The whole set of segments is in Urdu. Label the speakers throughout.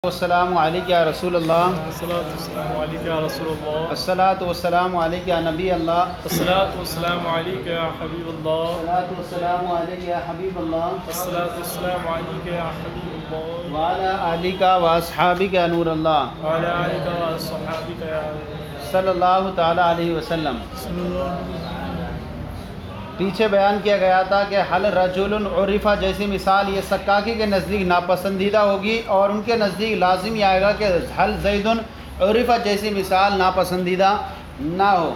Speaker 1: والسلام علیکہ یا رسول اللہ،
Speaker 2: السلام علیکم یا رسول اللہ،
Speaker 1: الصلاۃ والسلام علیکہ یا نبی اللہ،
Speaker 2: الصلاۃ والسلام علیکم یا حبیب اللہ،
Speaker 1: الصلاۃ والسلام علیکہ یا حبیب اللہ،
Speaker 2: الصلاۃ والسلام علیکم یا حبیب اللہ،
Speaker 1: وعلی آلک و اصحابک یا نور اللہ،
Speaker 2: وعلی آلک و اصحابک یا
Speaker 1: صلی اللہ تعالی علیہ وسلم۔
Speaker 2: صلی اللہ۔
Speaker 1: پیچھے بیان کیا گیا تھا کہ حل رجل عرفہ جیسی مثال یہ سکاکی کے نزدیک ناپسندیدہ ہوگی، اور ان کے نزدیک لازم یہ آئے گا کہ حل زید عرفہ جیسی مثال ناپسندیدہ نہ ہو۔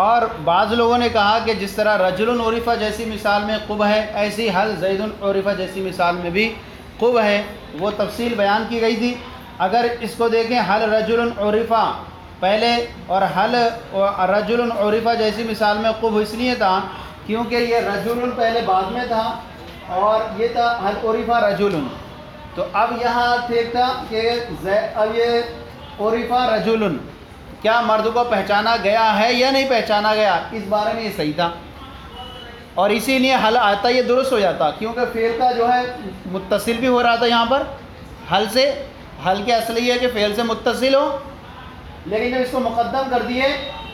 Speaker 1: اور بعض لوگوں نے کہا کہ جس طرح رجل عرفہ جیسی مثال میں قبح ہے، ایسی حل زید عرفہ جیسی مثال میں بھی قبح ہے، وہ تفصیل بیان کی گئی تھی۔ اگر اس کو دیکھیں حل رجل عرفہ پہلے اور حل رجل عرفہ جیسی مثال میں قبح اس لیے تھا کیونکہ یہ رجل پہلے بعد میں تھا اور یہ تھا حل عرفہ رجل، تو اب یہاں ٹھیک تھا کہ اب یہ عرفہ رجل کیا مرد کو پہچانا گیا ہے یا نہیں پہچانا گیا، اس بارے میں یہ صحیح تھا، اور اسی لیے حل آتا یہ درست ہو جاتا کیونکہ فعل کا جو ہے متصل بھی ہو رہا تھا یہاں پر حل سے۔ حل کے اصل یہ ہے کہ فعل سے متصل ہو، لیکن جب اس کو مقدم کر دیے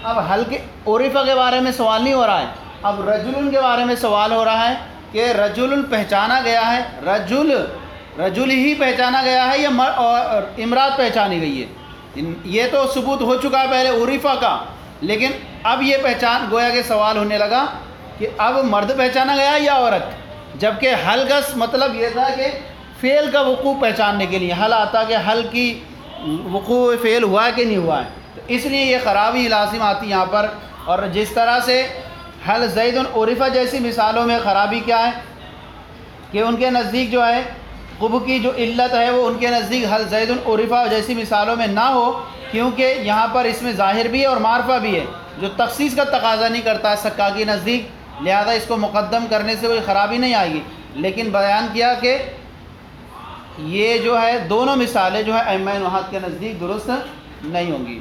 Speaker 1: اب حل کے عرفہ کے بارے میں سوال نہیں ہو رہا ہے، اب رجل کے بارے میں سوال ہو رہا ہے کہ رجل پہچانا گیا ہے، رجل ہی پہچانا گیا ہے یا امرات پہچانی گئی ہے، یہ تو ثبوت ہو چکا ہے پہلے عرفہ کا، لیکن اب یہ پہچان گویا کہ سوال ہونے لگا کہ اب مرد پہچانا گیا ہے یا عورت، جبکہ حل کا مطلب یہ تھا کہ فعل کا وقوع پہچاننے کے لیے حل آتا کہ حل کی وقوع فعل ہوا ہے کہ نہیں ہوا ہے، تو اس لیے یہ خرابی لازم آتی یہاں پر۔ اور جس طرح سے حل زید عرفہ جیسی مثالوں میں خرابی کیا ہے کہ ان کے نزدیک جو ہے قبح کی جو علت ہے وہ ان کے نزدیک حل زید عرفہ جیسی مثالوں میں نہ ہو، کیونکہ یہاں پر اس میں ظاہر بھی ہے اور معرفہ بھی ہے جو تخصیص کا تقاضا نہیں کرتا ہے سکاکی کے نزدیک، لہذا اس کو مقدم کرنے سے کوئی خرابی نہیں آئے گی، لیکن بیان کیا کہ یہ جو ہے دونوں مثالیں جو ہے ائمہ نحوت کے نزدیک درست نہیں ہوں گی۔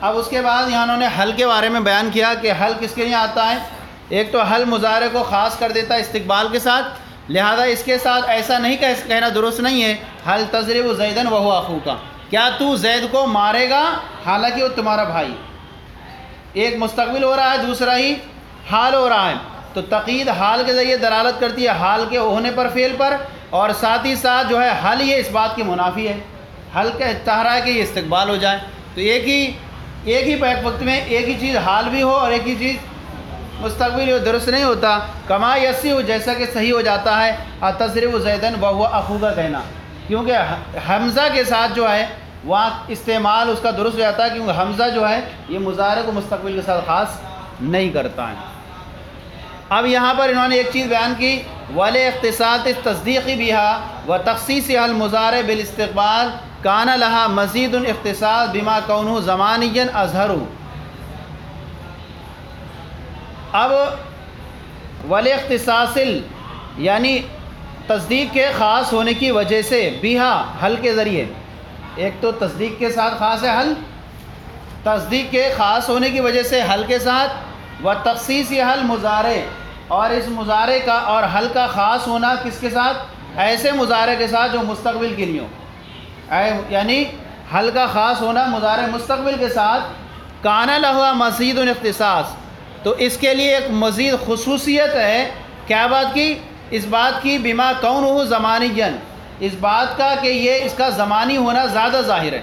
Speaker 1: اب اس کے بعد یہاں انہوں نے حل کے بارے میں بیان کیا کہ حل کس کے لیے آتا ہے، ایک تو حل مضارع کو خاص کر دیتا ہے استقبال کے ساتھ، لہذا اس کے ساتھ ایسا نہیں کہنا درست نہیں ہے حل تضرب زیدن وہو اخوک، کیا تو زید کو مارے گا حالانکہ وہ تمہارا بھائی، ایک مستقبل ہو رہا ہے دوسرا ہی حال ہو رہا ہے، تو تقیید حال کے ذریعے دلالت کرتی ہے حال کے ہونے پر فعل پر، اور ساتھ ہی ساتھ جو ہے حل یہ اس بات کی منافی ہے، حل کا چاہ رہا ہے کہ یہ استقبال ہو جائے، تو ایک ہی وقت میں ایک ہی چیز حال بھی ہو اور ایک ہی چیز مستقبل ہو، درست نہیں ہوتا۔ کما یسی ہو جیسا کہ صحیح ہو جاتا ہے تضرب زیدن وہو اخوک کہنا، کیونکہ حمزہ کے ساتھ جو ہے وہاں استعمال اس کا درست ہو جاتا ہے، کیونکہ حمزہ جو ہے یہ مضارع کو مستقبل کے ساتھ خاص نہیں کرتا ہے۔ اب یہاں پر انہوں نے ایک چیز بیان کی وَلِ اختصاص تصدیقی بها و تخصیص المضارع بالاستقبال کان لها مزید اختصاص بما کونه زمانیا اظہر۔ اب وَلِ اختصاص یعنی تصدیق کے خاص ہونے کی وجہ سے بہا حل کے ذریعے، ایک تو تصدیق کے ساتھ خاص ہے حل، تصدیق کے خاص ہونے کی وجہ سے حل کے ساتھ و تخصیص حل مضارع، اور اس مضارع کا اور حل کا خاص ہونا کس کے ساتھ، ایسے مضارع کے ساتھ جو مستقبل کے لیے ہو، یعنی حل کا خاص ہونا مضارع مستقبل کے ساتھ کان لہ مزید اختصاص، تو اس کے لیے ایک مزید خصوصیت ہے، کیا بات کی، اس بات کی بما کونہ زمانیا، اس بات کا کہ یہ اس کا زمانی ہونا زیادہ ظاہر ہے۔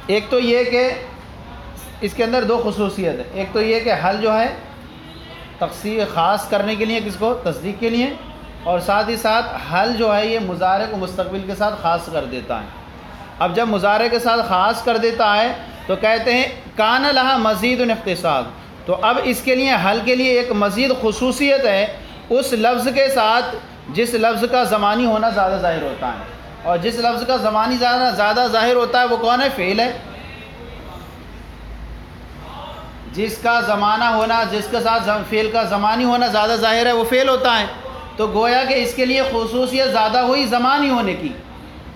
Speaker 1: ایک تو یہ کہ اس کے اندر دو خصوصیت ہے، ایک تو یہ کہ حل جو ہے تخصیص خاص کرنے کے لیے کس کو، تصدیق کے لیے، اور ساتھ ہی ساتھ حل جو ہے یہ مضارع کو مستقبل کے ساتھ خاص کر دیتا ہے۔ اب جب مضارع کے ساتھ خاص کر دیتا ہے تو کہتے ہیں کان لہا مزید اختصاص، تو اب اس کے لیے حل کے لیے ایک مزید خصوصیت ہے اس لفظ کے ساتھ جس لفظ کا زمانی ہونا زیادہ ظاہر ہوتا ہے، اور جس لفظ کا زمانی زیادہ ظاہر ہوتا ہے وہ کون ہے، فعل ہے، جس کا زمانہ ہونا، جس کے ساتھ فعل کا زمانی ہونا زیادہ ظاہر ہے وہ فعل ہوتا ہے، تو گویا کہ اس کے لیے خصوصیت زیادہ ہوئی زمانی ہونے کی،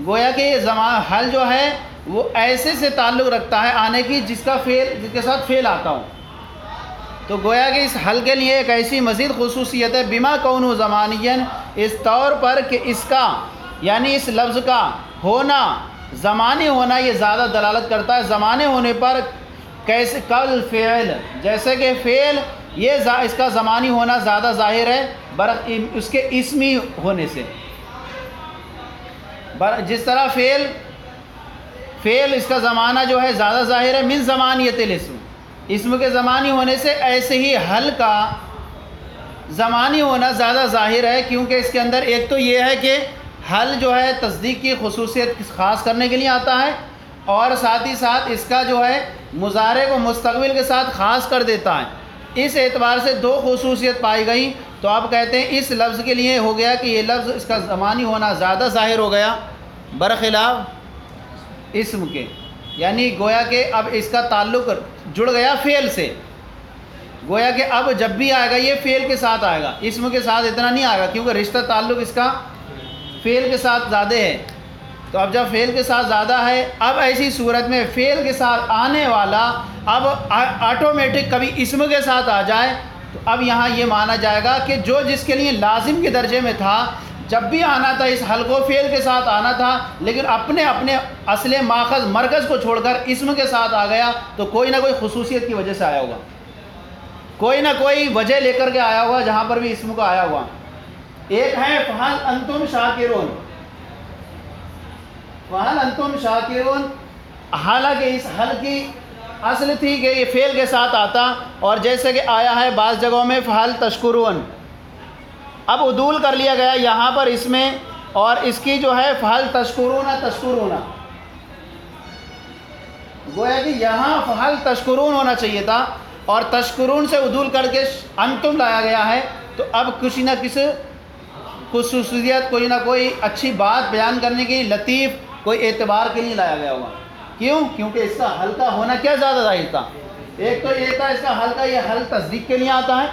Speaker 1: گویا کہ یہ حل جو ہے وہ ایسے سے تعلق رکھتا ہے آنے کی جس کے ساتھ فعل آتا ہو، تو گویا کہ اس حل کے لیے ایک ایسی مزید خصوصیت ہے بما کونہ زمانین، اس طور پر کہ اس کا یعنی اس لفظ کا ہونا زمانی ہونا یہ زیادہ دلالت کرتا ہے زمانے ہونے پر، کیسے کل فعل جیسے کہ فعل یہ اس کا زمانی ہونا زیادہ ظاہر ہے اس کے اسمی ہونے سے، جس طرح فعل اس کا زمانہ جو ہے زیادہ ظاہر ہے من زمانیت الاسم، اسم کے زمانی ہونے سے، ایسے ہی حل کا زمانی ہونا زیادہ ظاہر ہے، کیونکہ اس کے اندر ایک تو یہ ہے کہ حل جو ہے تصدیق کی خصوصیت خاص کرنے کے لیے آتا ہے، اور ساتھ ہی ساتھ اس کا جو ہے مضارع کو مستقبل کے ساتھ خاص کر دیتا ہے۔ اس اعتبار سے دو خصوصیت پائی گئی، تو آپ کہتے ہیں اس لفظ کے لیے ہو گیا کہ یہ لفظ اس کا زمانی ہونا زیادہ ظاہر ہو گیا برخلاف اسم کے، یعنی گویا کہ اب اس کا تعلق جڑ گیا فعل سے، گویا کہ اب جب بھی آئے گا یہ فعل کے ساتھ آئے گا، اسم کے ساتھ اتنا نہیں آئے گا، کیونکہ رشتہ تعلق اس کا فعل کے ساتھ زیادہ ہے۔ تو اب جب فعل کے ساتھ زیادہ ہے، اب ایسی صورت میں فعل کے ساتھ آنے والا اب آٹومیٹک کبھی اسم کے ساتھ آ جائے، تو اب یہاں یہ مانا جائے گا کہ جو جس کے لیے لازم کے درجے میں تھا، جب بھی آنا تھا اس حل کو فعل کے ساتھ آنا تھا، لیکن اپنے اصل ماخذ مرکز کو چھوڑ کر اسم کے ساتھ آ گیا، تو کوئی نہ کوئی خصوصیت کی وجہ سے آیا ہوگا، کوئی نہ کوئی وجہ لے کر کے آیا ہوا جہاں پر بھی اسم کا آیا ہوا۔ ایک ہے فہل انتم شاکرون، فہل انتم شاکرون، حالانکہ اس حل کی اصل تھی کہ یہ فعل کے ساتھ آتا، اور جیسے کہ آیا ہے بعض جگہوں میں فہل تشکرون، اب عدول کر لیا گیا یہاں پر اس میں، اور اس کی جو ہے فہل تشکرون تشکرون، گویا کہ یہاں فہل تشکرون ہونا چاہیے تھا، اور تشکرون سے عدول کر کے انتم لایا گیا ہے، تو اب کسی نہ کسی خصوصیت، کوئی نہ کوئی اچھی بات بیان کرنے کی لطیف کوئی اعتبار کے لیے لایا گیا ہوگا۔ کیوں؟ کیونکہ اس کا حل کا ہونا کیا زیادہ ظاہر تھا، ایک تو یہ تھا اس کا حل کا، یہ حل تصدیق کے لیے آتا ہے،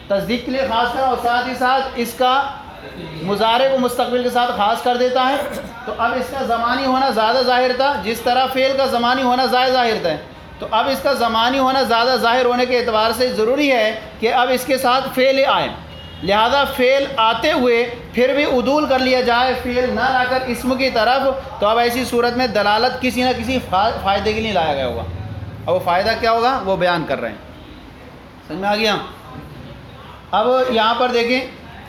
Speaker 1: تصدیق کے لیے خاص کر، اور ساتھ ہی ساتھ اس کا مضارع کو مستقبل کے ساتھ خاص کر دیتا ہے، تو اب اس کا زمانی ہونا زیادہ ظاہر تھا، جس طرح فعل کا زمانی ہونا زیادہ ظاہر تھا، تو اب اس کا زمانی ہونا زیادہ ظاہر ہونے کے اعتبار سے ضروری ہے کہ اب اس کے ساتھ فعل آئے، لہذا فعل آتے ہوئے پھر بھی عدول کر لیا جائے فعل نہ لا کر اسم کی طرف، تو اب ایسی صورت میں دلالت کسی نہ کسی فائدے کے لیے لایا گیا ہوگا، اور وہ فائدہ کیا ہوگا وہ بیان کر رہے ہیں، سمجھ میں آ گیا؟ اب یہاں پر دیکھیں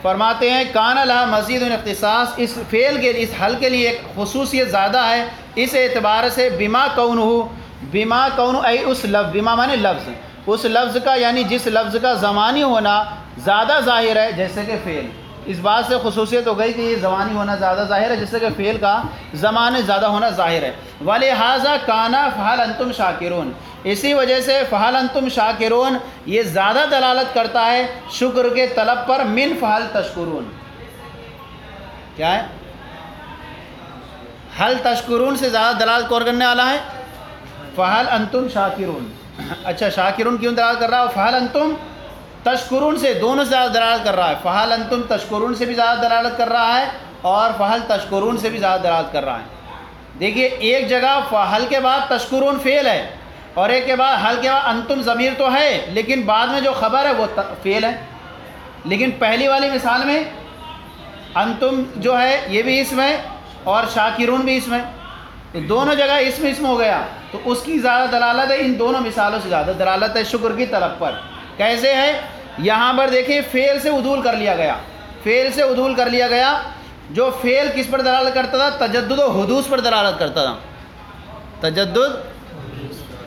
Speaker 1: فرماتے ہیں کان لہا مزید اختصاص، اس فعل کے اس حل کے لیے ایک خصوصیت زیادہ ہے اس اعتبار سے بما کونہ ای اس لفظ، بما مانے لفظ، اس لفظ کا یعنی جس لفظ کا زمانی ہونا زیادہ ظاہر ہے، جیسے کہ فعل، اس بات سے خصوصیت ہو گئی کہ یہ زمانی ہونا زیادہ ظاہر ہے، جیسے کہ فعل کا زمانے زیادہ ہونا ظاہر ہے۔ وَلِهَذَا كَانَ فَهَلْ أَنْتُمْ شَاكِرُونَ، اسی وجہ سے فَهَلْ أَنْتُمْ شَاكِرُونَ یہ زیادہ دلالت کرتا ہے شکر کے طلب پر من فَهَلْ تَشْكُرُونَ، کیا ہے؟ حل تشکرون سے زیادہ دلالت کور کرنے والا ہے فَهَلْ أَنْتُمْ شَاكِرُونَ، اچھا شاکرون کیوں دلالت کر رہا ہے؟ فَهَلْ أَنْتُمْ تشکرون سے دونوں سے زیادہ دلالت کر رہا ہے، فَهَلْ أَنْتُمْ تشکرون سے بھی زیادہ دلالت کر رہا ہے، اور فَهَلْ تشکرون سے بھی زیادہ دلالت کر رہا ہے۔ دیکھیے ایک جگہ فَهَلْ کے بعد تشکرون فعل ہے، اور ایک کے بعد حل کے بعد انتم ضمیر تو ہے، لیکن بعد میں جو خبر ہے وہ فعل ہے، لیکن پہلی والی مثال میں انتم جو ہے یہ بھی اسم ہے اور شاکرون بھی اسم ہے، دونوں جگہ اسم ہو گیا، تو اس کی زیادہ دلالت ہے ان دونوں مثالوں سے زیادہ دلالت ہے شکر کی طلب پر۔ کیسے ہے؟ یہاں پر دیکھیں فعل سے عدول کر لیا گیا، فعل سے عدول کر لیا گیا، جو فعل کس پر دلالت کرتا تھا؟ تجدد و حدوث پر دلالت کرتا تھا، تجدد،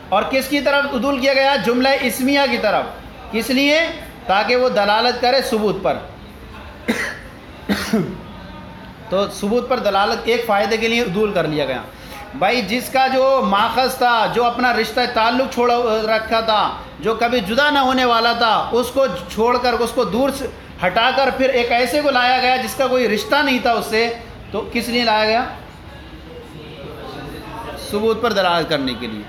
Speaker 1: اور کس کی طرف عدول کیا گیا؟ جملہ اسمیہ کی طرف، کس لیے؟ تاکہ وہ دلالت کرے ثبوت پر، تو ثبوت پر دلالت ایک فائدے کے لیے عدول کر لیا گیا۔ بھائی جس کا جو ماخذ تھا، جو اپنا رشتہ تعلق چھوڑ رکھا تھا، جو کبھی جدا نہ ہونے والا تھا، اس کو چھوڑ کر، اس کو دور سے ہٹا کر پھر ایک ایسے کو لایا گیا جس کا کوئی رشتہ نہیں تھا اس سے، تو کس لیے لایا گیا؟ ثبوت پر دلالت کرنے کے لیے،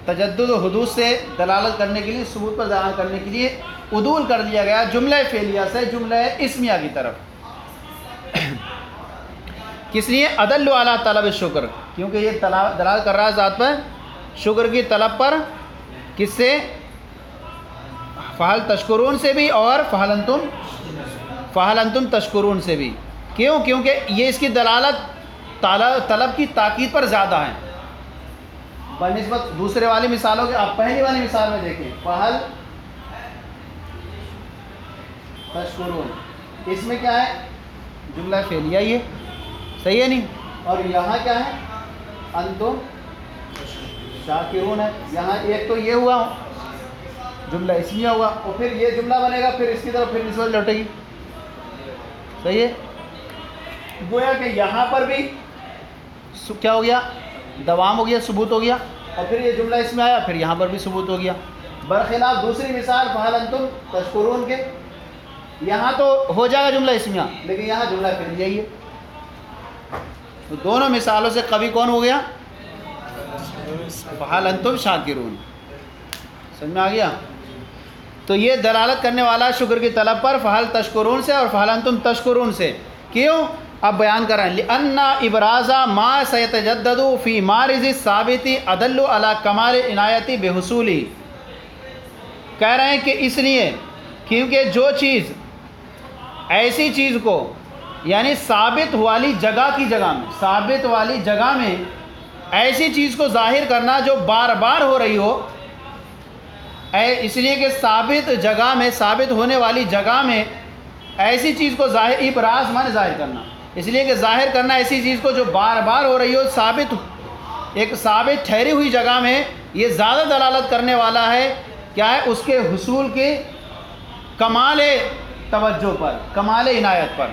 Speaker 1: تجدد و حدوث سے دلالت کرنے کے لیے، ثبوت پر دلالت کرنے کے لیے عدول کر لیا گیا جملہ فعلیہ سے جملہ اسمیہ کی طرف۔ کس لیے؟ ادل علی طلب شکر، کیونکہ یہ دلالت کر رہا ہے ذات پر شکر کی طلب پر، کس سے؟ فہل تشکرون سے بھی اور فہل انتم تشکرون سے بھی. کیوں؟ کیونکہ یہ اس کی دلالت طلب کی تاکید پر زیادہ ہے بنسبت دوسرے والی مثالوں کے. آپ پہلی والی مثال میں دیکھیں فہل تشکرون، اس میں کیا ہے؟ جملہ فعلیہ ہی ہے، صحیح ہے نہیں؟ اور یہاں کیا ہے؟ انتم شاکرون ہے. یہاں ایک تو یہ ہوا جملہ اسمیہ ہوا، اور پھر یہ جملہ بنے گا، پھر اس کی طرف پھر نسبت لوٹے گی. صحیح ہے؟ گویا کہ یہاں پر بھی کیا ہو گیا؟ دوام ہو گیا، ثبوت ہو گیا، اور پھر یہ جملہ اس میں آیا، پھر یہاں پر بھی ثبوت ہو گیا. برخلاف دوسری مثال فہل انتم تشکرون کے، یہاں تو ہو جائے گا جملہ اسمیہ، لیکن یہاں جملہ پھر یہی ہے. تو دونوں مثالوں سے قوی کون ہو گیا؟ فہل انتم شاکرون. سمجھ میں آ گیا؟ تو یہ دلالت کرنے والا شکر کی طلب پر فہل تشکرون سے اور فہل انتم تشکرون سے. کیوں؟ اب بیان کر رہے ہیں لأن ابراز ما سيتجدد في مارز الثابت ادل على کمال عنایتی بحصولی. کہہ رہے ہیں کہ اس لیے کیونکہ جو چیز ایسی چیز کو یعنی ثابت والی جگہ کی جگہ میں، ثابت والی جگہ میں ایسی چیز کو ظاہر کرنا جو بار بار ہو رہی ہو، اس لیے کہ ثابت جگہ میں، ثابت ہونے والی جگہ میں ایسی چیز کو ظاہر، ابراز مانے ظاہر کرنا، اس لیے کہ ظاہر کرنا ایسی چیز کو جو بار بار ہو رہی ہو، ثابت، ایک ثابت ٹھہری ہوئی جگہ میں، یہ زیادہ دلالت کرنے والا ہے کیا ہے؟ اس کے حصول کے کمال توجہ پر، کمال عنایت پر.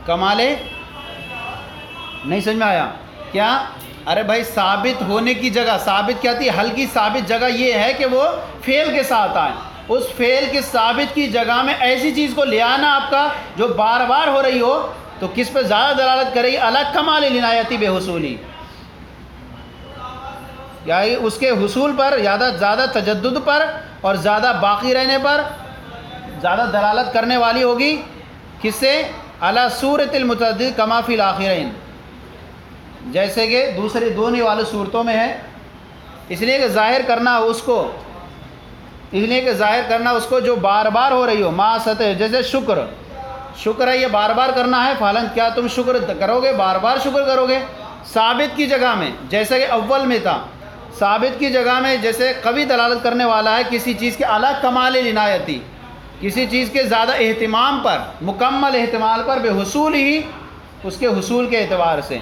Speaker 1: کمال نہیں سمجھ میں آیا کیا؟ ارے بھائی ثابت ہونے کی جگہ، ثابت کیا تھی؟ حل کی ثابت جگہ یہ ہے کہ وہ فعل کے ساتھ آئے. اس فعل کے ثابت کی جگہ میں ایسی چیز کو لے آنا آپ کا جو بار بار ہو رہی ہو، تو کس پہ زیادہ دلالت کرے گی؟ الگ کمال عنایتی بے حصولی، یعنی اس کے حصول پر، زیادہ تجدد پر اور زیادہ باقی رہنے پر زیادہ دلالت کرنے والی ہوگی. کس سے؟ علی صورت المتعدد کما فی الاخرین، جیسے کہ دوسرے دونوں والی صورتوں میں ہے. اس لیے کہ ظاہر کرنا اس کو، اس لیے کہ ظاہر کرنا اس کو جو بار بار ہو رہی ہو. معاشرت جیسے شکر ہے، یہ بار بار کرنا ہے. فالن کیا تم شکر کرو گے؟ بار بار شکر کرو گے. ثابت کی جگہ میں، جیسے کہ اول میں تھا، ثابت کی جگہ میں جیسے قوی دلالت کرنے والا ہے کسی چیز کے الگ کمال عنایتی، کسی چیز کے زیادہ اہتمام پر، مکمل اہتمام پر، بے حصول ہی، اس کے حصول کے اعتبار سے.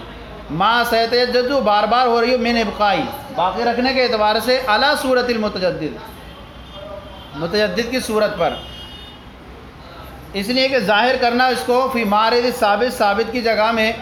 Speaker 1: ما سیتجدد بار بار ہو رہی ہو، من ابقائی باقی رکھنے کے اعتبار سے، علی صورت المتجدد متجدد کی صورت پر. اس لیے کہ ظاہر کرنا اس کو فی مارد ثابت کی جگہ میں،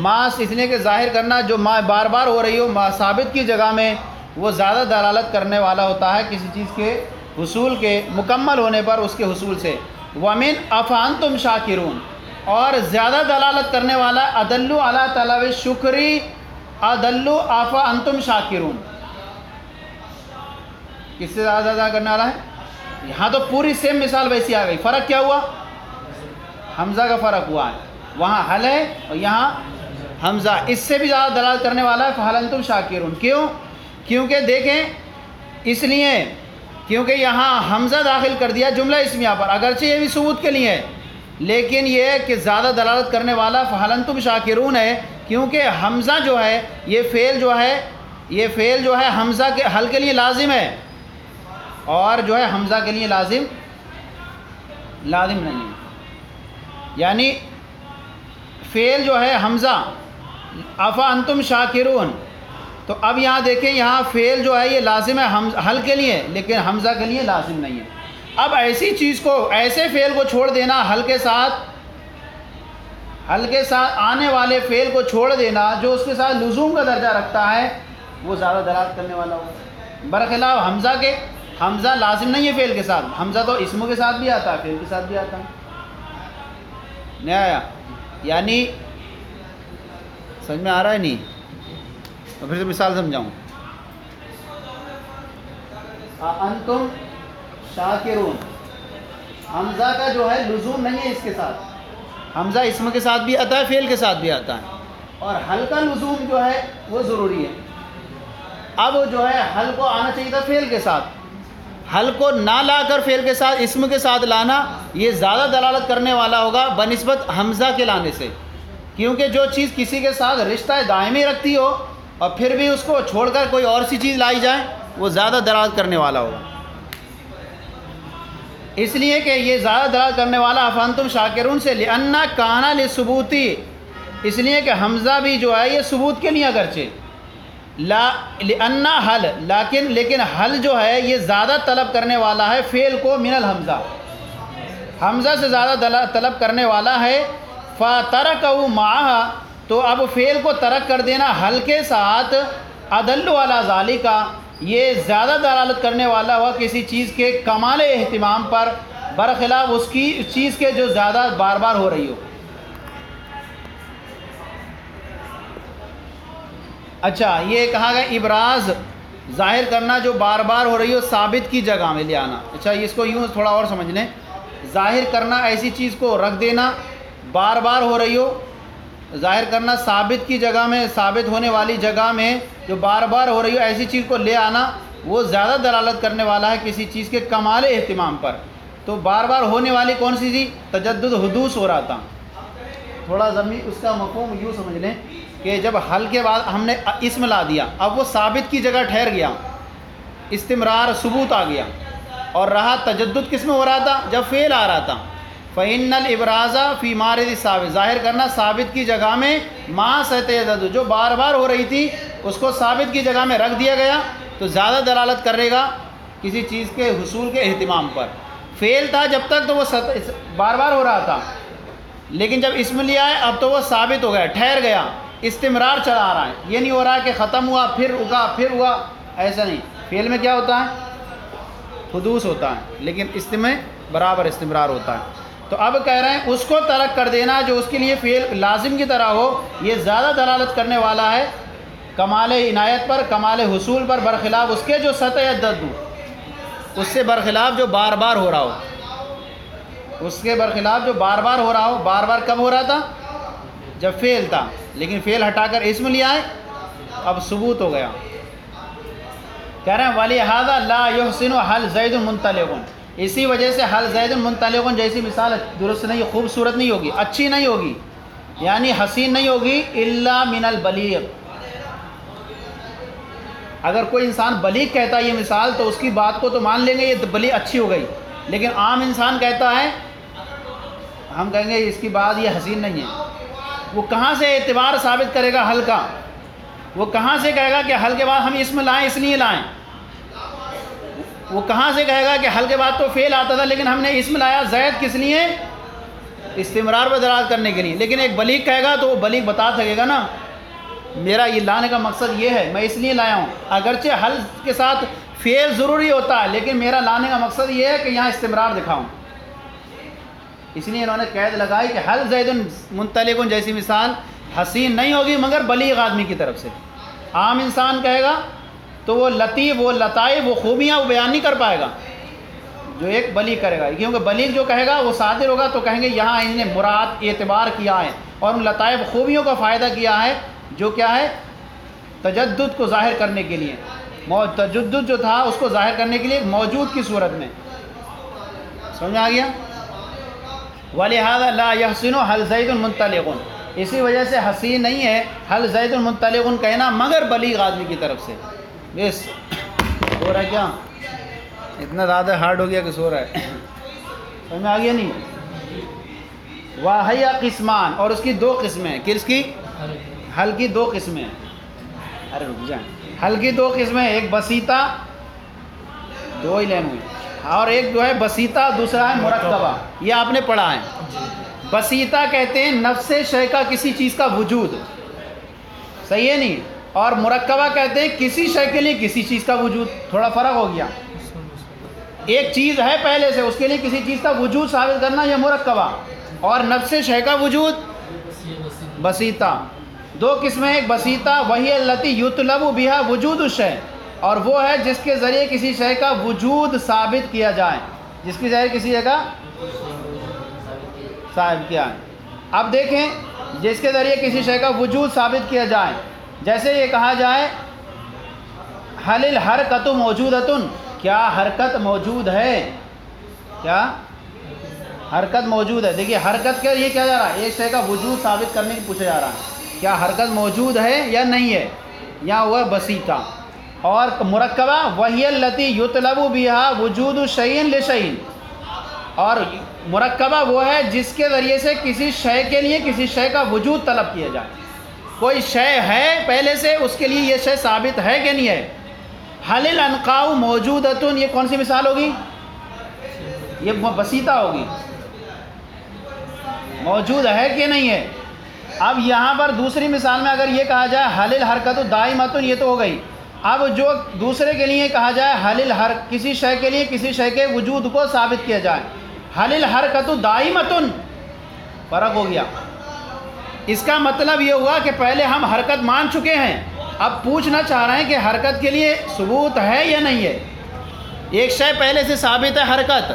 Speaker 1: ماس اس لیے کہ ظاہر کرنا جو بار بار ہو رہی ہو ثابت کی جگہ میں، وہ زیادہ دلالت کرنے والا ہوتا ہے کسی چیز کے حصول کے مکمل ہونے پر، اس کے حصول سے. ومن افانتم شاکرون، اور زیادہ دلالت کرنے والا ادلو علی طلب شکری، ادلو افا انتم شاکرون. کس سے زیادہ کرنے والا ہے؟ یہاں تو پوری سیم مثال ویسی آ گئی. فرق کیا ہوا؟ حمزہ کا فرق ہوا ہے. وہاں حل ہے اور یہاں حمزہ. اس سے بھی زیادہ دلالت کرنے والا ہے فہل انتم شاکرون. کیوں؟ کیونکہ دیکھیں، اس لیے کیونکہ یہاں حمزہ داخل کر دیا جملہ اسمیہ پر، اگرچہ یہ بھی ثبوت کے لیے ہے، لیکن یہ کہ زیادہ دلالت کرنے والا فہل انتم شاکرون ہے، کیونکہ حمزہ جو ہے، یہ فعل جو ہے حمزہ کے حل کے لیے لازم ہے، اور جو ہے حمزہ کے لیے لازم نہیں ہے. یعنی فعل جو ہے حمزہ افا انتم شاکرون، تو اب یہاں دیکھیں، یہاں فعل جو ہے یہ لازم ہے حل کے لیے، لیکن حمزہ کے لیے لازم نہیں ہے. اب ایسی چیز کو، ایسے فعل کو چھوڑ دینا، حل کے ساتھ آنے والے فعل کو چھوڑ دینا جو اس کے ساتھ لزوم کا درجہ رکھتا ہے، وہ زیادہ دلالت کرنے والا ہوگا. برخلاف حمزہ کے، حمزہ لازم نہیں ہے فعل کے ساتھ، حمزہ تو اسم کے ساتھ بھی آتا ہے، فعل کے ساتھ بھی آتا ہے. نہیں آیا؟ یعنی سمجھ میں آ رہا ہے نہیں؟ تو پھر سے مثال سمجھاؤں. انتم شاکرون، حمزہ کا جو ہے لزوم نہیں ہے اس کے ساتھ. حمزہ اسم کے ساتھ بھی آتا ہے، فعل کے ساتھ بھی آتا ہے، اور حل کا لزوم جو ہے وہ ضروری ہے. اب جو ہے حل کو آنا چاہیے تھا فعل کے ساتھ، حل کو نہ لا کر فعل کے ساتھ اسم کے ساتھ لانا یہ زیادہ دلالت کرنے والا ہوگا بنسبت حمزہ کے لانے سے، کیونکہ جو چیز کسی کے ساتھ رشتہ دائمی رکھتی ہو اور پھر بھی اس کو چھوڑ کر کوئی اور سی چیز لائی جائے وہ زیادہ دلالت کرنے والا ہوگا، اس لیے کہ یہ زیادہ دلالت کرنے والا افانتم شاکرون سے لأن کانا لثبوتی، اس لیے کہ حمزہ بھی جو ہے یہ ثبوت کے لیے اگرچہ لا لأن حل لیکن حل جو ہے یہ زیادہ طلب کرنے والا ہے فعل کو من الحمزہ، حمزہ سے زیادہ طلب کرنے والا ہے، فَتَرَكَهُ مَعَهَا، تو اب فعل کو ترک کر دینا حل کے ساتھ أَدَلُّ عَلَى ذَلِكَ، یہ زیادہ دلالت کرنے والا ہوا کسی چیز کے کمال اہتمام پر برخلاف اس کی چیز کے جو زیادہ بار بار ہو رہی ہو۔ اچھا یہ کہا گیا ابراز ظاہر کرنا جو بار بار ہو رہی ہو ثابت کی جگہ میں لے آنا۔ اچھا اس کو یوں تھوڑا اور سمجھ لیں، ظاہر کرنا ایسی چیز کو رکھ دینا بار بار ہو رہی ہو، ظاہر کرنا ثابت کی جگہ میں ثابت ہونے والی جگہ میں جو بار بار ہو رہی ہو ایسی چیز کو لے آنا وہ زیادہ دلالت کرنے والا ہے کسی چیز کے کمال اہتمام پر۔ تو بار بار ہونے والی کون سی تھی؟ تجدد حدوث ہو رہا تھا۔ تھوڑا ضمیر اس کا مفہوم یوں سمجھ لیں کہ جب حل کے بعد ہم نے اسم لا دیا اب وہ ثابت کی جگہ ٹھہر گیا، استمرار ثبوت آ گیا، اور رہا تجدد کس میں ہو رہا تھا؟ جب فعل آ رہا تھا۔ فَإِنَّ الْإِبْرَازَ فِي مَارِدِ ثابت، ظاہر کرنا ثابت کی جگہ میں ما ستجدد جو بار بار ہو رہی تھی اس کو ثابت کی جگہ میں رکھ دیا گیا تو زیادہ دلالت کرے گا کسی چیز کے حصول کے اہتمام پر۔ فعل تھا جب تک تو وہ بار بار ہو رہا تھا، لیکن جب اسم لیا ہے اب تو وہ ثابت ہو گیا، ٹھہر گیا، استمرار چلا آ رہا ہے، یہ نہیں ہو رہا ہے کہ ختم ہوا پھر رکا پھر ہوا، ایسا نہیں۔ فعل میں کیا ہوتا ہے؟ حدوث ہوتا ہے، لیکن اسم میں برابر استمرار ہوتا ہے۔ تو اب کہہ رہے ہیں اس کو ترک کر دینا جو اس کے لیے فعل لازم کی طرح ہو یہ زیادہ دلالت کرنے والا ہے کمال عنایت پر، کمال حصول پر، برخلاف اس کے جو ستجدد اس سے برخلاف جو بار بار ہو رہا ہو، اس کے برخلاف جو بار بار ہو رہا ہو۔ بار بار کب ہو رہا تھا؟ جب فعل تھا، لیکن فعل ہٹا کر اسم لیا ہے اب ثبوت ہو گیا۔ کہہ رہے ہیں وَلِهَذَا لَا يُحْسِنُ حَلْ زَيْدٌ مُنْطَلِقٌ، اسی وجہ سے حل زید منطلق جیسی مثال درست نہیں، خوبصورت نہیں ہوگی، اچھی نہیں ہوگی، یعنی حسین نہیں ہوگی الا من البلیغ۔ اگر کوئی انسان بلیغ کہتا ہے یہ مثال تو اس کی بات کو تو مان لیں گے، یہ بلیغ اچھی ہو گئی، لیکن عام انسان کہتا ہے ہم کہیں گے اس کی بات یہ حسین نہیں ہے۔ وہ کہاں سے اعتبار ثابت کرے گا حل کا؟ وہ کہاں سے کہے گا کہ حل کے بعد ہم اسم لائیں اس لیے لائیں؟ وہ کہاں سے کہے گا کہ حل کے بعد تو فعل آتا تھا لیکن ہم نے اسم لایا زید کس لیے؟ استمرار پر دلالت کرنے کے لیے۔ لیکن ایک بلیغ کہے گا تو وہ بلیغ بتا سکے گا نا میرا یہ لانے کا مقصد یہ ہے، میں اس لیے لایا ہوں، اگرچہ حل کے ساتھ فعل ضروری ہوتا ہے لیکن میرا لانے کا مقصد یہ ہے کہ یہاں استمرار دکھاؤں۔ اس لیے انہوں نے قید لگائی کہ حل زید منطلق جیسی مثال حسین نہیں ہوگی مگر بلیغ آدمی کی طرف سے۔ عام انسان کہے گا تو وہ لطیف، وہ لطائف، وہ خوبیاں وہ بیان نہیں کر پائے گا جو ایک بلیغ کرے گا، کیونکہ بلیغ جو کہے گا وہ صادر ہوگا تو کہیں گے یہاں انہوں نے مراد اعتبار کیا ہے اور ان لطائف خوبیوں کا فائدہ کیا ہے جو کیا ہے تجدد کو ظاہر کرنے کے لیے، تجدد جو تھا اس کو ظاہر کرنے کے لیے موجود کی صورت میں۔ سمجھ آ گیا؟ وَلِهَذَا لَا يَحْسِنُ حَلْ زَيْدٌ مُنْطَلِقٌ، اسی وجہ سے حسین نہیں ہے حل زید منطلق کہنا مگر بلیغ آدمی کی طرف سے۔ بس ہو رہا ہے کیا؟ اتنا زیادہ ہارڈ ہو گیا کہ سو رہا ہے، سمجھ میں آ گیا نہیں؟ وَهِيَ قسمان، اور اس کی دو قسمیں، کس کی؟ حل کی دو قسمیں۔ ارے رک جائیں، حل کی دو قسمیں، ایک بسیطہ، دو ہی لین ہوئی، اور ایک جو ہے بسیطہ دوسرا ہے مرکبہ، یہ آپ نے پڑھا ہے۔ بسیطہ کہتے ہیں نفس شے کا کسی چیز کا وجود، صحیح ہے نہیں؟ اور مرکبہ کہتے ہیں کسی شے کے لیے کسی چیز کا وجود۔ تھوڑا فرق ہو گیا، ایک چیز ہے پہلے سے اس کے لیے کسی چیز کا وجود ثابت کرنا یہ مرکبہ، اور نفس شے کا وجود بسیطہ۔ دو قسمیں، ایک بسیطہ وہی التی یطلب بہا وجود الشے، اور وہ ہے جس کے ذریعے کسی شے کا وجود ثابت کیا جائے، جس کے ذریعے کسی شے کا ثابت کیا ہے۔ اب دیکھیں جس کے ذریعے کسی شے کا وجود ثابت کیا جائے، جیسے یہ کہا جائے حل الحرکۃ موجودۃ، کیا حرکت موجود ہے؟ کیا حرکت موجود ہے؟ دیکھیے حرکت کے لیے کیا جا رہا ہے، ایک شے کا وجود ثابت کرنے کی پوچھا جا رہا ہے، کیا حرکت موجود ہے یا نہیں ہے؟ یہاں ہوا بسیطہ. اور مرکبہ وہی التی یطلب بہا وجود شیء لشیء، اور مرکبہ وہ ہے جس کے ذریعے سے کسی شے کے لیے کسی شے کا وجود طلب کیا جائے. کوئی شے ہے پہلے سے، اس کے لیے یہ شے ثابت ہے کہ نہیں ہے. حل الانقاء موجودۃ، یہ کون سی مثال ہوگی؟ یہ بسیطہ ہوگی. موجود ہے کہ نہیں ہے. اب یہاں پر دوسری مثال میں اگر یہ کہا جائے حل الحرکۃ دائمۃ، یہ تو ہو گئی. اب جو دوسرے کے لیے کہا جائے حل کسی شے کے لیے کسی شے کے وجود کو ثابت کیا جائے، حل الحرکۃ دائمۃ، فرق ہو گیا. اس کا مطلب یہ ہوا کہ پہلے ہم حرکت مان چکے ہیں، اب پوچھنا چاہ رہے ہیں کہ حرکت کے لیے ثبوت ہے یا نہیں ہے. ایک شے پہلے سے ثابت ہے حرکت،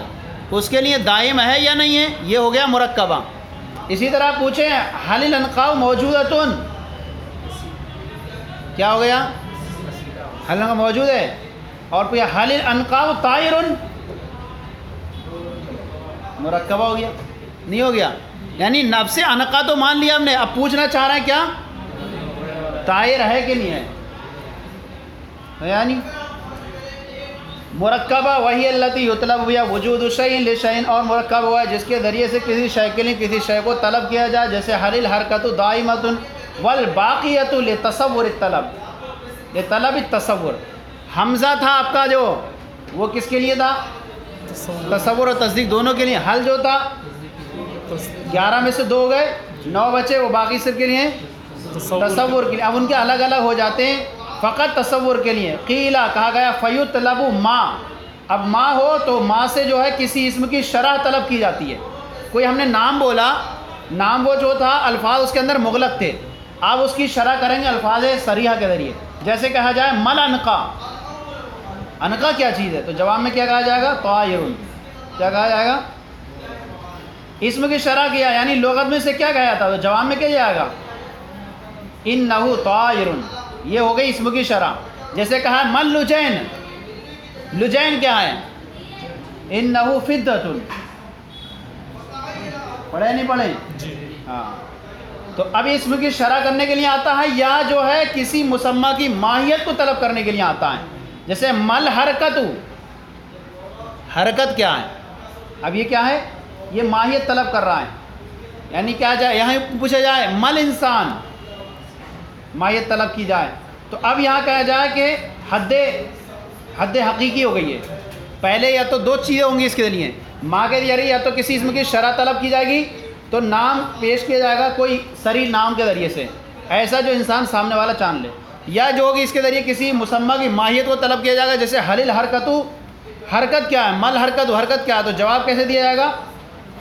Speaker 1: اس کے لیے دائم ہے یا نہیں ہے، یہ ہو گیا مرکبہ. اسی طرح پوچھیں حل الانقاء موجودۃ، کیا ہو گیا؟ حل الانقاء موجود ہے. اور پھر حل الانقاء طائر، مرکبہ ہو گیا، نہیں ہو گیا؟ یعنی نفس انقا تو مان لیا ہم نے، اب پوچھنا چاہ رہے ہیں کیا طائر ہے کہ نہیں ہے. یعنی مرکبہ وہی التی یطلب بہا وجود شیء لشیء، اور مرکب ہوا ہے جس کے ذریعے سے کسی شے کے لیے کسی شے کو طلب کیا جائے، جیسے حل الحرکۃ دائمۃ والباقیۃ لتصور الطلب، لطلب التصور. حمزہ تھا آپ کا جو، وہ کس کے لیے تھا؟ تصور اور تصدیق دونوں کے لیے. حل جو تھا 11 میں سے 2 گئے، 9 بچے، وہ باقی سب کے لیے تصور کے لیے. اب ان کے الگ الگ ہو جاتے ہیں فقط تصور کے لیے. قیلا کہا گیا فیطلب ما، اب ما ہو تو ما سے جو ہے کسی اسم کی شرح طلب کی جاتی ہے. کوئی ہم نے نام بولا، نام وہ جو تھا الفاظ اس کے اندر مغلق تھے، آپ اس کی شرح کریں گے الفاظ صریحہ کے ذریعے. جیسے کہا جائے مل انقا، انقا کیا چیز ہے، تو جواب میں کیا کہا جائے گا؟ طائر. کیا کہا جائے گا؟ اسم کی شرح کیا، یعنی لغت میں سے کیا گیا تھا، تو جواب میں کیا جائے گا؟ انہ طائر. یہ ہو گئی اسم کی شرح. جیسے کہا مل لجین، لجین کیا ہے؟ انہ فدۃ. پڑھے نہیں پڑھے؟
Speaker 2: جی.
Speaker 1: ہاں. تو اب اسم کی شرح کرنے کے لیے آتا ہے، یا جو ہے کسی مسمى کی ماہیت کو طلب کرنے کے لیے آتا ہے. جیسے مل حرکت، حرکت کیا ہے؟ اب یہ کیا ہے؟ یہ ماہیت طلب کر رہا ہے. یعنی کیا جائے، یہاں پوچھا جائے مل انسان، ماہیت طلب کی جائے، تو اب یہاں کہا جائے کہ حد حقیقی ہو گئی ہے. پہلے یا تو 2 چیزیں ہوں گی اس کے لیے، ماں کے ذریعے یا تو کسی اسم کی شرح طلب کی جائے گی، تو نام پیش کیا جائے گا کوئی صریح نام کے ذریعے سے، ایسا جو انسان سامنے والا جان لے، یا جو ہوگی اس کے ذریعے کسی مسمى کی ماہیت کو طلب کیا جائے گا. جیسے حل الحرکۃ، حرکت کیا ہے؟ مل حرکت، حرکت کیا ہے؟ تو جواب کیسے دیا جائے گا؟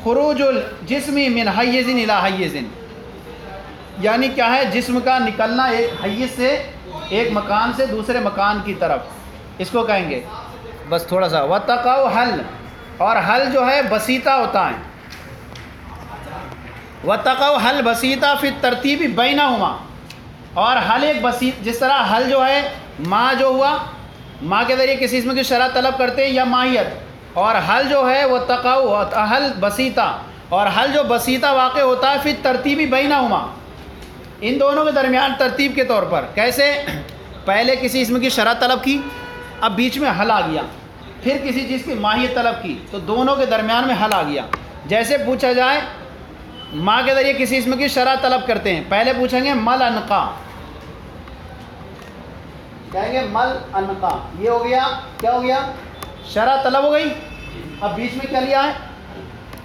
Speaker 1: خروج الجسم من حیز الی حیز، یعنی کیا ہے؟ جسم کا نکلنا ایک حیز سے، ایک مکان سے دوسرے مکان کی طرف، اس کو کہیں گے. بس تھوڑا سا. وتقع حل، اور حل جو ہے بسیطہ ہوتا ہے. وتقع حل بسیطہ فی الترتیب بینہما، اور حل ایک بسیط، جس طرح حل جو ہے ماں جو ہوا، ماں کے ذریعے کسی اسم کی شرح طلب کرتے ہیں یا ماہیت، اور حل جو ہے وہ تقع حل بسیطہ، اور حل جو بسیطہ واقع ہوتا ہے فی الترتیب بینہما، ان دونوں کے درمیان ترتیب کے طور پر. کیسے؟ پہلے کسی اسم کی شرح طلب کی، اب بیچ میں حل آ گیا، پھر کسی چیز کی ماہیت طلب کی، تو دونوں کے درمیان میں حل آ گیا. جیسے پوچھا جائے ماں کے ذریعے کسی اسم کی شرح طلب کرتے ہیں، پہلے پوچھیں گے مل انقا، کہیں گے مل انقا، یہ ہو گیا، کیا ہو گیا؟ شرح طلب ہو گئی. اب بیچ میں کیا لیا ہے؟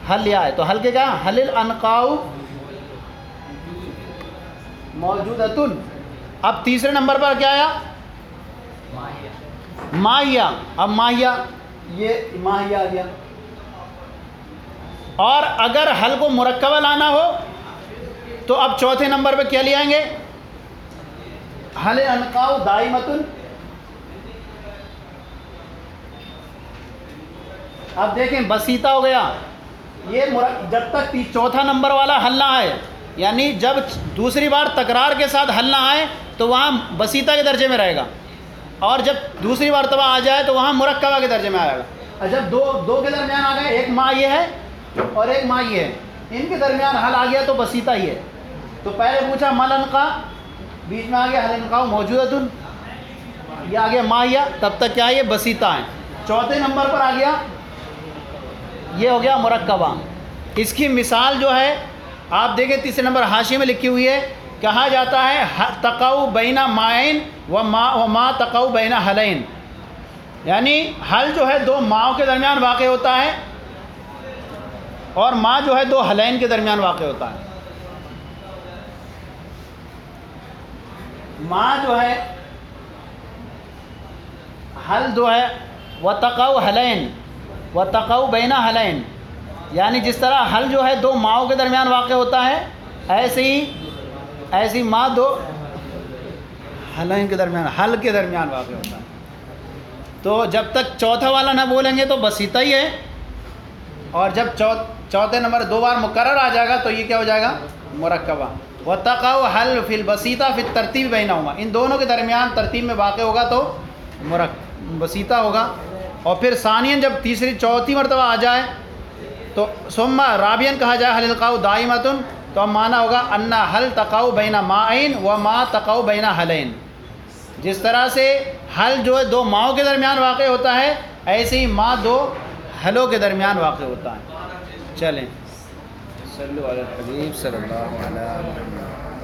Speaker 1: حل لیا ہے. تو حل کے کیا؟ حل الانقاء موجودۃ. اب تیسرے نمبر پر کیا آیا؟ ماہیہ. اب ماہیہ، یہ ماہیہ آ گیا. اور اگر حل کو مرکبہ لانا ہو تو اب چوتھے نمبر پہ کیا لے آئیں گے؟ حل انقاء دائمۃ. اب دیکھیں بسیطہ ہو گیا، یہ جب تک چوتھا نمبر والا حل نہ آئے، یعنی جب دوسری بار تکرار کے ساتھ حل نہ آئے تو وہاں بسیطہ کے درجے میں رہے گا. اور جب دوسری مرتبہ آ جائے تو وہاں مرکبہ کے درجے میں آئے گا. اور جب دو کے درمیان آ گئے، ایک ما یہ ہے اور ایک ما یہ ہے، ان کے درمیان حل آ گیا تو بسیطہ ہی ہے. تو پہلے پوچھا ملنقا، بیچ میں آ گیا حلنقا موجودتن، یہ آ گیا ماہیہ، تب تک کیا یہ بسیطہ ہیں. چوتھے نمبر پر آ گیا، یہ ہو گیا مرکبہ. اس کی مثال جو ہے آپ دیکھیں تیسرے نمبر حاشیے میں لکھی ہوئی ہے، کہا جاتا ہے تقع بین مائن و ما تقع بین حلین، یعنی حل جو ہے دو ماؤں کے درمیان واقع ہوتا ہے اور ما جو ہے دو حلین کے درمیان واقع ہوتا ہے. ما جو ہے حل جو ہے وتقع حلین وتقع بین حلین، یعنی جس طرح حل جو ہے دو ماؤں کے درمیان واقع ہوتا ہے، ایسی ما دو حلین کے درمیان، حل کے درمیان واقع ہوتا ہے. تو جب تک چوتھا والا نہ بولیں گے تو بسیطہ ہی ہے، اور جب چوتھے نمبر دو بار مکرر آ جائے گا تو یہ کیا ہو جائے گا مرکبہ. وتقع حل فی البسیطہ فی الترتیب بینہما، ان دونوں کے درمیان ترتیب میں واقع ہوگا تو بسیطہ ہوگا. اور پھر ثانیاً جب چوتھی مرتبہ آ جائے تو ثم رابعاً کہا جائے حل القاء دائمۃ، تو اب معنی ہوگا ان حل تقع بین مائن و ما تقع بین حلین. جس طرح سے حل جو ہے دو ماؤں کے درمیان واقع ہوتا ہے، ایسے ہی ما دو حلوں کے درمیان واقع ہوتا ہے. چلیں صلو علی الحبیب صلی اللہ علیہ وسلم.